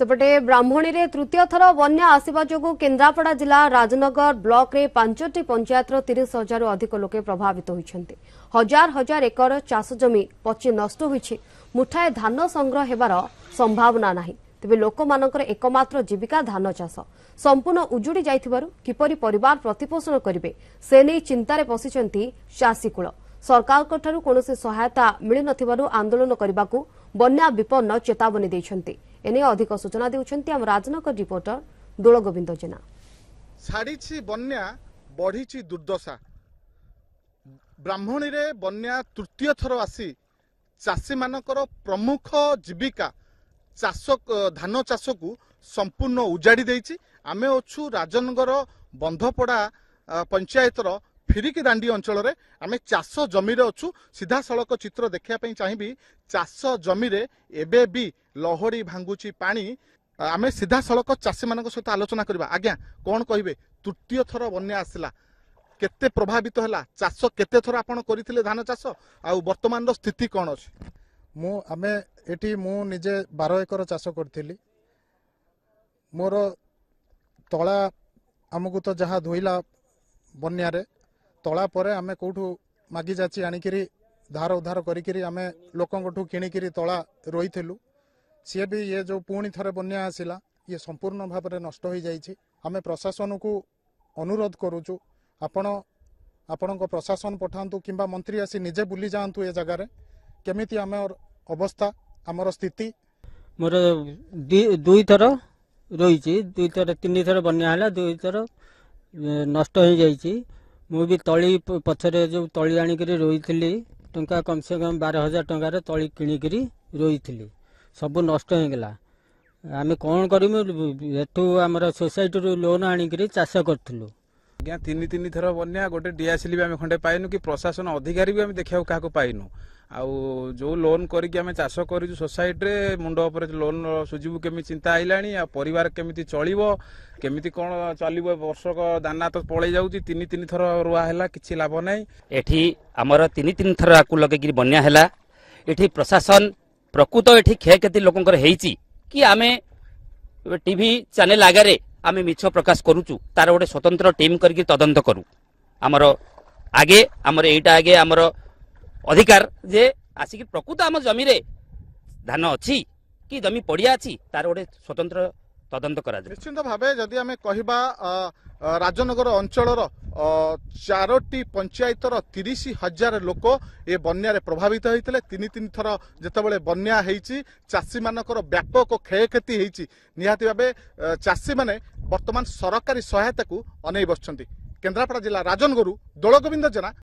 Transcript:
सेपटे ब्राह्मणी रे तृतीय थर बन्या आसिबा जोगु केन्द्रापड़ा जिला राजनगर ब्लॉक रे 5टी पंचायत 30,000 अधिक लोके प्रभावित होइछन्ते। हजार हजार एकर चाष जमी पची नष्ट होइछि। मुठाए धान संग्रह हेबार संभावना नाही। तेबे लोक मानकर एकमात्र जीविका धान चाष संपूर्ण उजुड़ी जाइथिबारु किपरि परिवार प्रतिपोषण करिवे से नै चिंतारे पसिछन्ति चाषीकुल। सरकार कोठारु कोनोसी सहायता मिलि नथिबारु आंदोलन करिबाकू बन्या विपन्न चेतावनी दैछन्ति। एने अधिक सूचना देउछन्ति हम राजनगर रिपोर्टर दोलगोविंद जेना। छाड़ी बन्या बढ़ी दुर्दशा। ब्राह्मणी रे बन्या तृतीय थर आसी चाषी मानकर प्रमुख जीविका चाष धान चाष को संपूर्ण उजाड़ी देइछि। आमे अछु राजनगर बंधपड़ा पंचायतर फिरिकी दांडी अंचल रे आमे चाष जमी रे अछु। सीधा सड़क चित्र देखिया पई चाहिबी चाष जमी रे एबे भी लहड़ी भांगुची पानी। आमे सीधा सड़क चाषी मानक सहित आलोचना करबा। आज्ञा कोन कहिबे तृतीय थर बन्या आसिला केते प्रभावित हला चाष केते थर आपण करिथिले धान चाष आ वर्तमान रो स्थिति कोन अछि? आमे एटी मु निजे 12 एकर चाष करथिली। मोर तळा हमकु तो जहा धोइला बन्या रे तला परे आमे कोठू मागी जाची आनिकिरी धार उधार करिकिरी आमे लोकंगठू किणिकिरी तला रोइथिलु। सी भी ये जो पुणी थरे बन्या आसिला ये संपूर्ण भाव में नष्ट हो जाइछि। आमे प्रशासन को अनुरोध करूचु आपण प्रशासन पठांतु किंबा मंत्री आसी निजे बुली जांतु ए जगह रे केमिति आमर अवस्था आमर स्थिति। मोर दुई थर रही दुई थर तीन थर बन्या है दुई थर नष्ट हो जाइछि। मु भी तली पछरे जो तली आनिक रही टंका कम से कम 12,000 टंकार तली किणिक रही सब नष्ट हो गला। आम कौन करूँ आमर सोसाइटी लोन आनिक चाष करूँ। आज्ञा तीन थर बन्या गोटे डीआसील भी आम खंडे पाइनु कि प्रशासन अधिकारी भी आम देखा क्या पाइनु। आउ जो लोन करके आम चाष कर सोसाइटी रे मुंड उपर लोन सुझिबु केमी चिंता आइलानी। आ परिवार केमिति चलिबो केमिति कोन चलिबो वर्षक दाना तो पळै जाउची। तीन थर रुआ हैला किछि लाभ नै। एठी हमर तीन थर आकु लगे बन्या हैला। एठी प्रशासन प्रकृत एठी क्षयक्षति लोकंकर हेइची कि आमे टीवी चैनल आगे आमे मिछ प्रकाश करूचु तार गोटे स्वतंत्र टीम करके तदंत करू। आमर आगे आमर एटा आगे आमर अधिकार जे आसिक प्रकृत आम जमी रे धान अच्छी कि जमी पड़िया अच्छी तार गोटे स्वतंत्र तदंत करा। निश्चित भावे जदि आमे कहिबा राजनगर अंचलर 4टी पंचायतर 30,000 लोक ए बन्या रे प्रभावित होइतले। तीन थर जेतेबेले बन्या हेइची चाषी मानकर व्यापक क्षयक्षति हेइची। निहाती भावे चाषी माने वर्तमान सरकारी सहायता को अनै बसछन्ती। केन्द्रापड़ा जिला राजनगरु दोलगोविंद जेना।